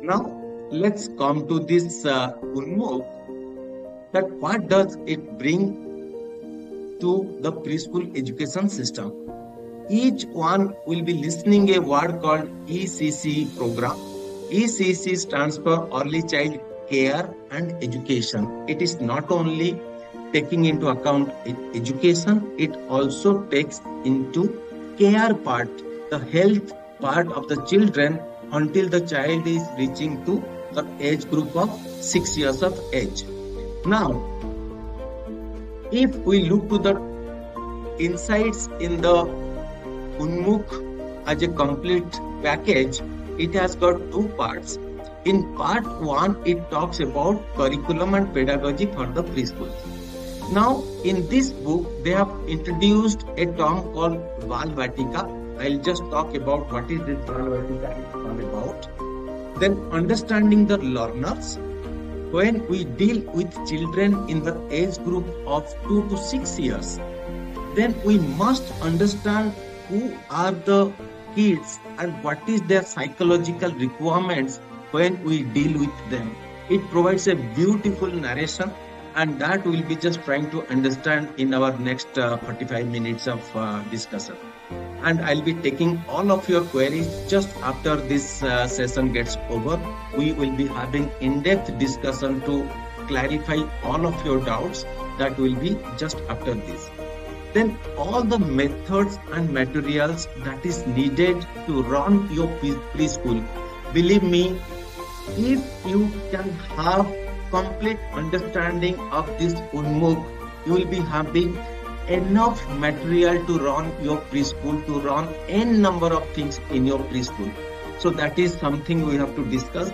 Now, let's come to this UNMUKH, that what does it bring to the preschool education system. Each one will be listening a word called ECC program. ECC stands for Early Child Care and Education. It is not only taking into account education, it also takes into care part, the health part of the children until the child is reaching to the age group of 6 years of age. Now, if we look to the insights in the UNMUKH as a complete package, it has got two parts. In part 1, it talks about curriculum and pedagogy for the preschool. Now, in this book, they have introduced a term called Balvatika. I'll just talk about what is this Balvatika all about. Then understanding the learners. When we deal with children in the age group of 2 to 6 years, then we must understand who are the kids and what is their psychological requirements when we deal with them. It provides a beautiful narration, and that we'll be just trying to understand in our next 45 minutes of discussion. And I'll be taking all of your queries just after this session gets over. We will be having in-depth discussion to clarify all of your doubts. That will be just after this. Then all the methods and materials that is needed to run your preschool. Believe me, if you can have complete understanding of this UNMUKH, you will be having enough material to run your preschool, to run n number of things in your preschool. So that is something we have to discuss.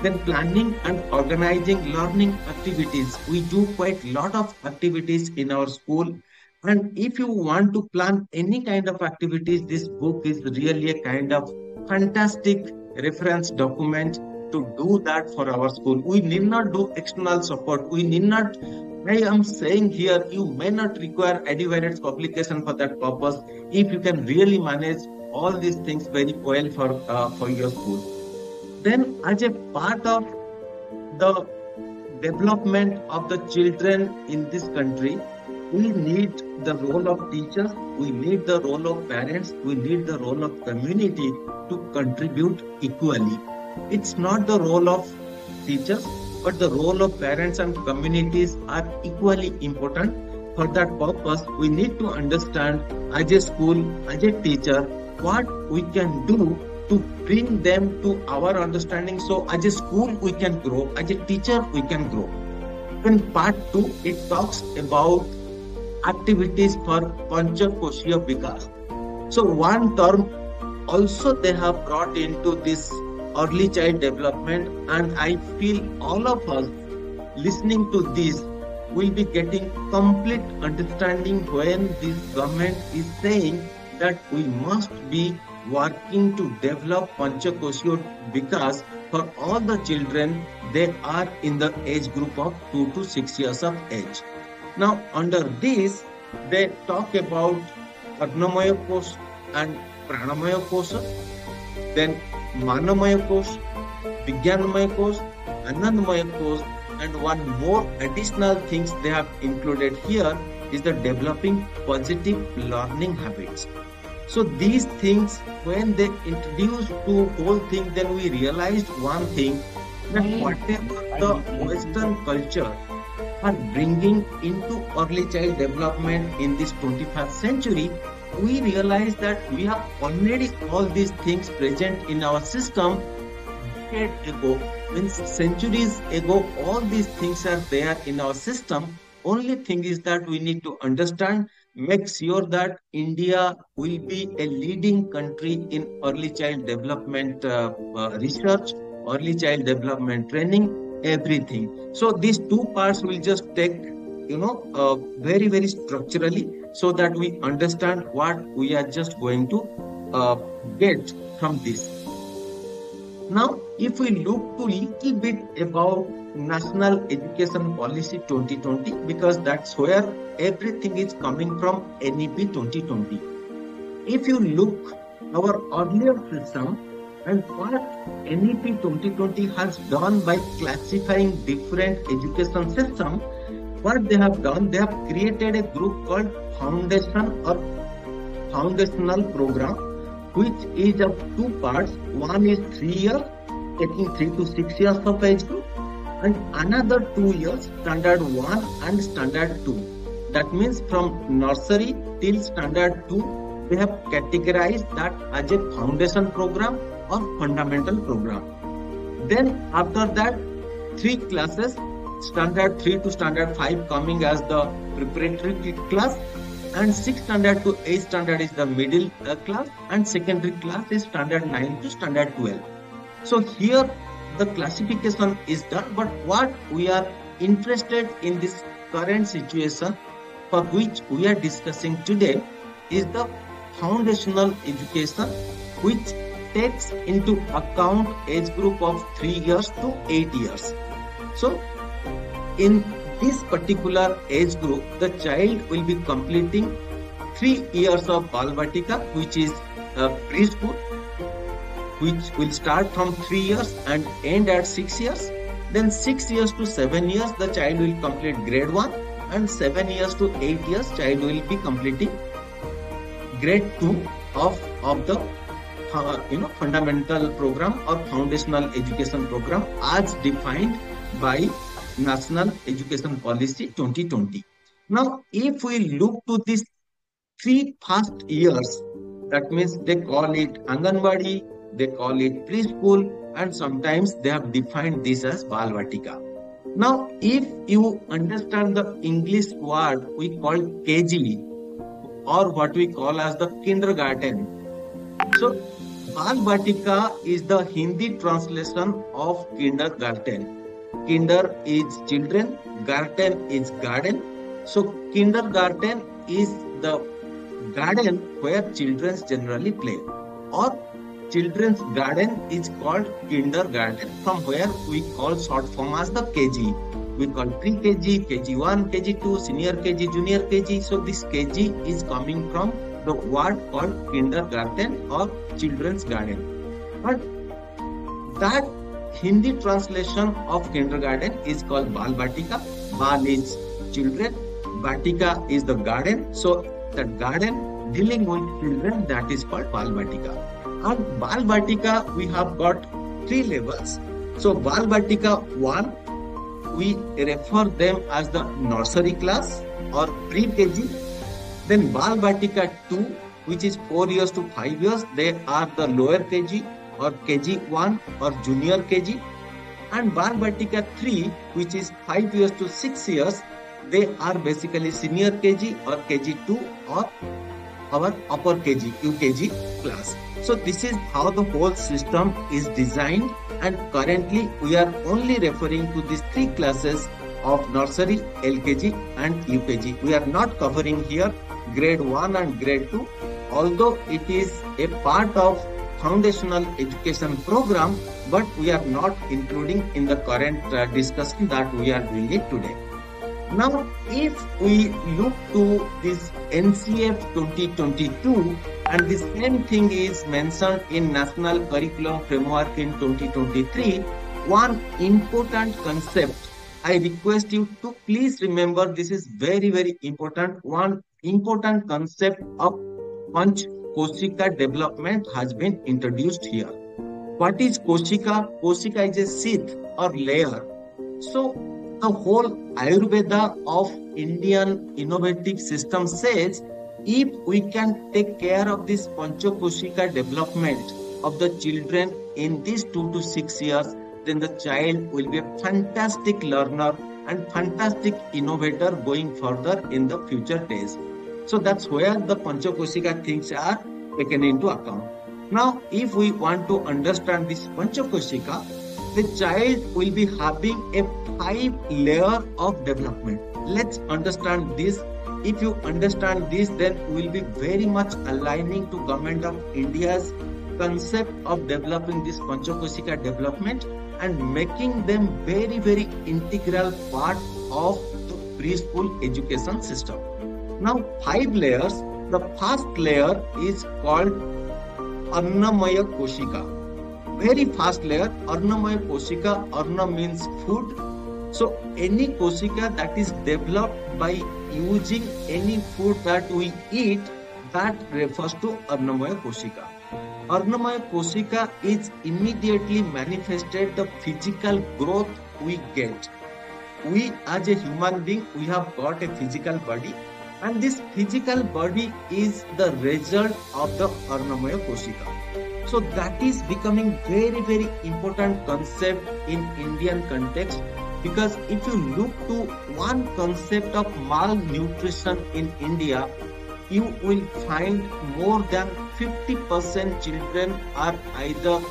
Then planning and organizing learning activities. We do quite a lot of activities in our school. And if you want to plan any kind of activities, this book is really a kind of fantastic reference document to do that for our school. We need not do external support. We need not, I am saying here, you may not require adequate publication for that purpose if you can really manage all these things very well for your school. Then as a part of the development of the children in this country, we need the role of teachers, we need the role of parents, we need the role of community to contribute equally. It's not the role of teachers, but the role of parents and communities are equally important. For that purpose, we need to understand as a school, as a teacher, what we can do to bring them to our understanding. So as a school, we can grow. As a teacher, we can grow. In part 2, it talks about activities for Pancha Vikas. So one term also they have brought into this early child development, and I feel all of us listening to this will be getting complete understanding when this government is saying that we must be working to develop Pancha Vikas for all the children. They are in the age group of 2 to 6 years of age. Now, under this, they talk about Annamaya Kosh and Pranamaya Kosha, then Manamaya Kosh, Vijnanamaya Kosh, Anandamaya Kosh, and one more additional things they have included here is the developing positive learning habits. So these things, when they introduced to whole thing, then we realized one thing, that whatever the Western culture are bringing into early child development in this 21st century, we realize that we have already all these things present in our system decades ago. Means centuries ago, all these things are there in our system. Only thing is that we need to understand, make sure that India will be a leading country in early child development research, early child development training, everything. So these two parts will just take, very, very structurally, so that we understand what we are just going to get from this. Now, if we look to little bit about National Education Policy 2020, because that's where everything is coming from, NEP 2020. If you look our earlier system, And what NEP 2020 has done by classifying different education systems, what they have done, they have created a group called Foundation or Foundational Program, which is of two parts. One is 3 years, taking 3 to 6 years of age group, and another 2 years, standard 1 and standard 2. That means from nursery till standard 2, they have categorized that as a foundation program or fundamental program. Then after that, 3 classes, standard 3 to standard 5 coming as the preparatory class, and 6 standard to 8 standard is the middle class, and secondary class is standard 9 to standard 12. So here the classification is done, but what we are interested in this current situation for which we are discussing today is the foundational education, which takes into account age group of 3 years to 8 years. So in this particular age group, the child will be completing 3 years of Balvatika, which is preschool, which will start from 3 years and end at 6 years. Then 6 years to 7 years, the child will complete grade 1, and 7 years to 8 years, child will be completing grade 2 of the fundamental program or foundational education program as defined by National Education Policy 2020. Now, if we look to these 3 first years, that means they call it Anganwadi, they call it preschool, and sometimes they have defined this as Balvatika. Now, if you understand the English word we call KG, or what we call as the kindergarten. So, Balvatika is the Hindi translation of kindergarten. Kinder is children, garden is garden. So, kindergarten is the garden where children generally play, or children's garden is called kindergarten, from where we call short form as the KG. We call pre-KG, KG1, KG2, senior KG, junior KG. So this KG is coming from the word called kindergarten or children's garden. But that Hindi translation of kindergarten is called Balvatika. Bal is children, Vatika is the garden. So the garden dealing with children, that is called Balvatika. And Balvatika, we have got 3 levels. So Balvatika 1, we refer them as the nursery class or pre-KG. Then Balvatika 2, which is 4 years to 5 years, they are the lower KG or KG1 or junior KG. And Balvatika 3, which is 5 years to 6 years, they are basically senior KG or KG2 or our upper KG, UKG class. So this is how the whole system is designed, and currently we are only referring to these 3 classes of nursery, LKG and UKG. We are not covering here grade 1 and grade 2, although it is a part of foundational education program, but we are not including in the current discussion that we are doing it today. Now, if we look to this NCERT 2022, and the same thing is mentioned in National Curriculum Framework in 2023, one important concept, I request you to please remember, this is very, very important. One important concept of Pancha Koshika development has been introduced here. What is Koshika? Koshika is a sheath or layer. So, the whole Ayurveda of Indian innovative system says, if we can take care of this Pancha Koshika development of the children in these 2 to 6 years, then the child will be a fantastic learner and fantastic innovator going further in the future days. So that's where the Pancha Koshika things are taken into account. Now, if we want to understand this Pancha Koshika, the child will be having a 5 layer of development. Let's understand this. If you understand this, then we will be very much aligning to Government of India's concept of developing this Pancha Koshika development and making them very, very integral part of the preschool education system. Now, 5 layers. The first layer is called Annamaya Koshika. very fast layer, Annamaya Koshika. Anna means food. So any Koshika that is developed by using any food that we eat, that refers to Annamaya Koshika. Annamaya Koshika is immediately manifested the physical growth we get. We as a human being, we have got a physical body, and this physical body is the result of the Annamaya Koshika. So that is becoming very, very important concept in Indian context, because if you look to one concept of malnutrition in India, you will find more than 50% children are either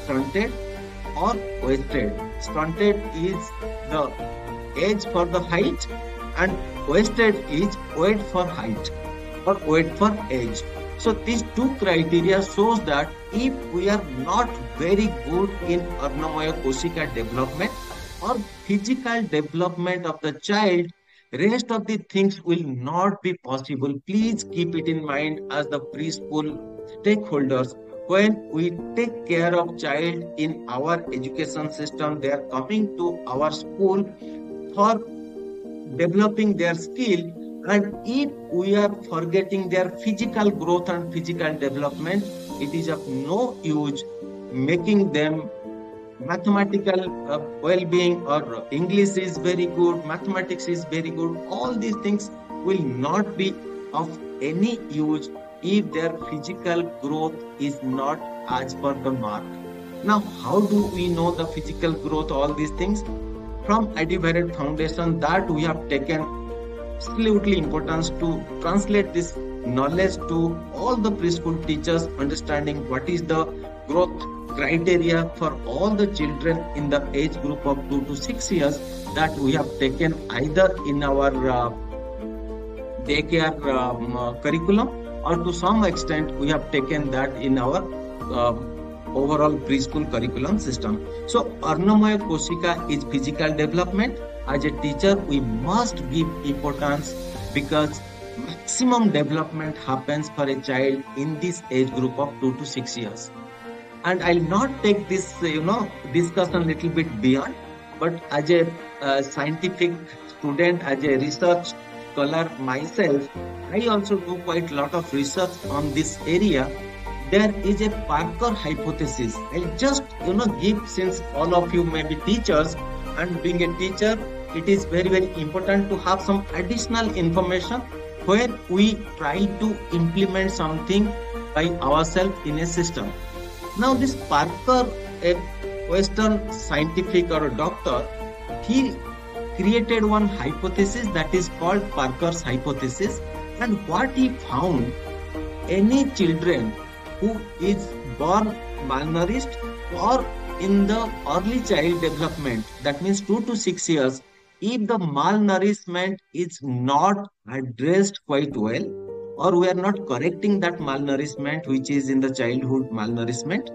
stunted or wasted. Stunted is the age for the height, and wasted is weight for height or weight for age. So these two criteria shows that if we are not very good in Annamaya Koshika development or physical development of the child, rest of the things will not be possible. Please keep it in mind as the preschool stakeholders. When we take care of child in our education system, they are coming to our school for developing their skill, and if we are forgetting their physical growth and physical development, it is of no use making them mathematical well-being, or English is very good, mathematics is very good. All these things will not be of any use if their physical growth is not as per the mark. Now, how do we know the physical growth, all these things? From Educated Foundation, that we have taken absolutely importance to translate this knowledge to all the preschool teachers, understanding what is the growth criteria for all the children in the age group of 2 to 6 years, that we have taken either in our daycare curriculum, or to some extent we have taken that in our overall preschool curriculum system. So Annamaya Koshika is physical development. As a teacher, we must give importance, because maximum development happens for a child in this age group of 2 to 6 years. And I'll not take this, discussion a little bit beyond, but as a scientific student, as a research scholar myself, I also do quite a lot of research on this area. There is a Parker hypothesis. I'll just, give, since all of you may be teachers, and being a teacher, it is very, very important to have some additional information where we try to implement something by ourselves in a system. Now, this Parker, a Western scientific or a doctor, he created one hypothesis that is called Parker's hypothesis. And what he found, any children who is born malnourished or in the early child development, that means 2 to 6 years, if the malnourishment is not addressed quite well, or we are not correcting that malnourishment which is in the childhood malnourishment,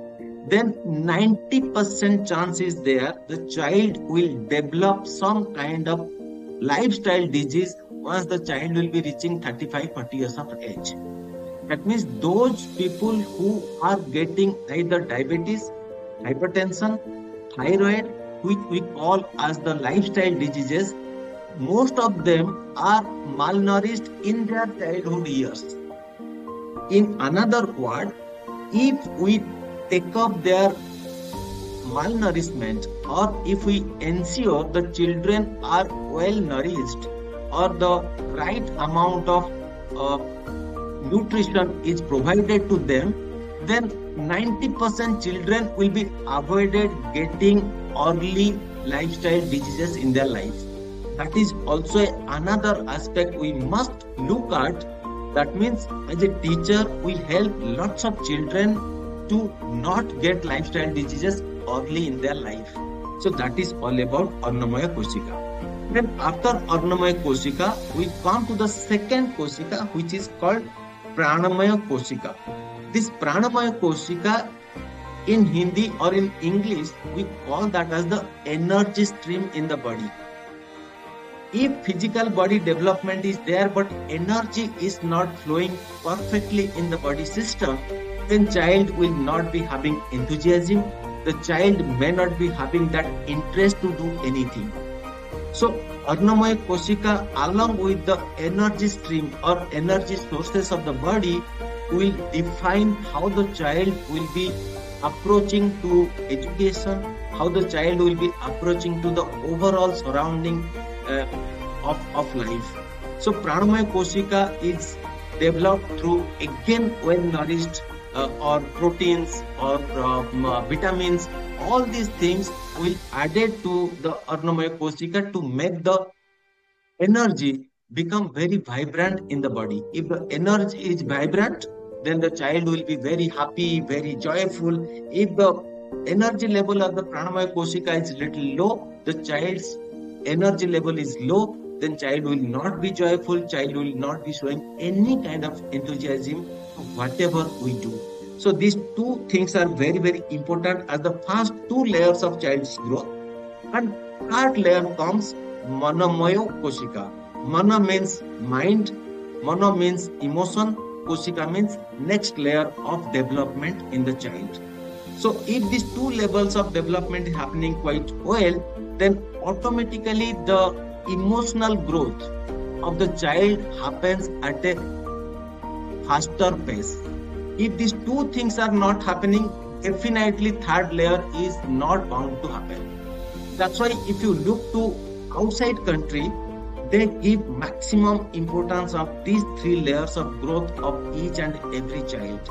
then 90% chance is there the child will develop some kind of lifestyle disease once the child will be reaching 35-40 years of age. That means those people who are getting either diabetes, hypertension, thyroid, which we call as the lifestyle diseases, most of them are malnourished in their childhood years. In another word, if we take up their malnourishment, or if we ensure the children are well nourished, or the right amount of nutrition is provided to them, then 90% children will be avoided getting early lifestyle diseases in their lives. That is also another aspect we must look at. That means as a teacher, we help lots of children to not get lifestyle diseases early in their life. So that is all about Annamaya Koshika. Then after Annamaya Koshika, we come to the second Koshika, which is called Pranamaya Koshika. This Pranamaya Koshika, in Hindi or in English, we call that as the energy stream in the body. If physical body development is there, but energy is not flowing perfectly in the body system, then child will not be having enthusiasm. The child may not be having that interest to do anything. So Annamaya Koshika, along with the energy stream or energy sources of the body, will define how the child will be approaching to education, how the child will be approaching to the overall surrounding of life. So Pranamaya Koshika is developed through again well nourished or proteins or vitamins. All these things will added to the Annamaya Koshika to make the energy become very vibrant in the body. If the energy is vibrant, then the child will be very happy, very joyful. If the energy level of the Pranamaya Koshika is little low, the child's energy level is low, then child will not be joyful, child will not be showing any kind of enthusiasm to whatever we do. So these two things are very, very important as the first two layers of child's growth. And third layer comes Manamaya Koshika. Mana means mind, Mana means emotion, Koshika means next layer of development in the child. So if these two levels of development is happening quite well, then automatically the emotional growth of the child happens at a faster pace. If these two things are not happening, definitely third layer is not bound to happen. That's why if you look to outside country, they give maximum importance of these three layers of growth of each and every child.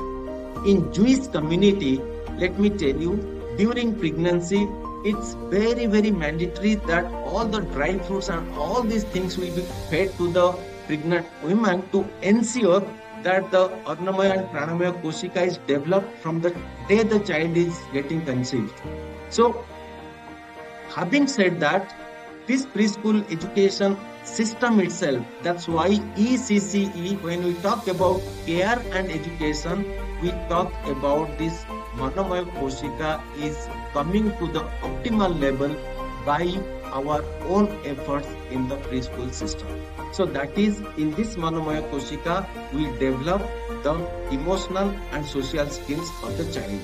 In Jewish community, let me tell you, during pregnancy, it's very, very mandatory that all the dry fruits and all these things will be fed to the pregnant women to ensure that the Annamaya and Pranamaya Koshika is developed from the day the child is getting conceived. So, having said that, this preschool education system itself, that's why ECCE, when we talk about care and education, we talk about this Manamaya Koshika is coming to the optimal level by our own efforts in the preschool system. So that is, in this Manamaya Koshika, we develop the emotional and social skills of the child.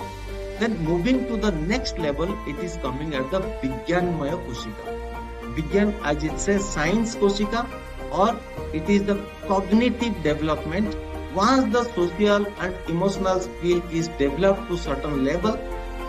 Then moving to the next level, it is coming at the Vigyanmaya Koshika. Vigyan, as it says, science Koshika, or it is the cognitive development. Once the social and emotional skill is developed to certain level,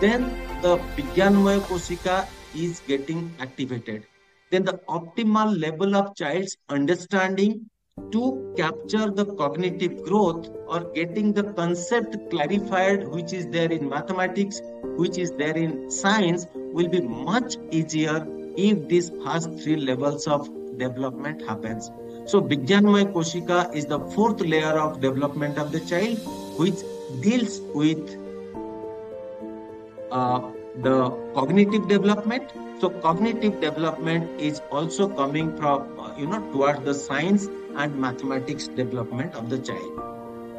then the Vigyanmaya Koshika is getting activated. Then the optimal level of child's understanding to capture the cognitive growth or getting the concept clarified, which is there in mathematics, which is there in science, will be much easier if these first three levels of development happens. So Vigyanmaya Koshika is the fourth layer of development of the child, which deals with the cognitive development. So cognitive development is also coming from, towards the science and mathematics development of the child.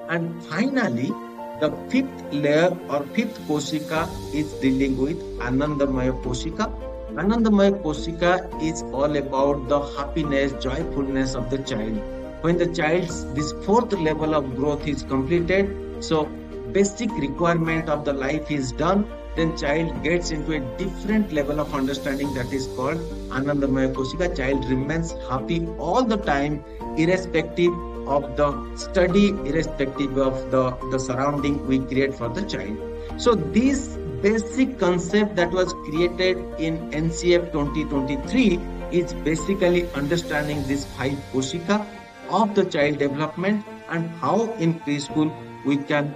And finally, the fifth layer or fifth Koshika is dealing with Anandamaya Koshika. Anandamaya Koshika is all about the happiness, joyfulness of the child. When the child's this fourth level of growth is completed, so basic requirement of the life is done, then child gets into a different level of understanding that is called Anandamaya Koshika. Child remains happy all the time, irrespective of the study, irrespective of the surrounding we create for the child. So this basic concept that was created in NCERT 2023 is basically understanding this 5 Koshika of the child development and how in preschool we can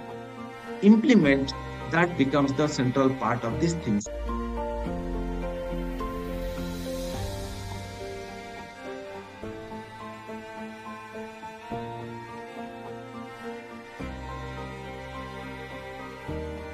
implement that becomes the central part of these things.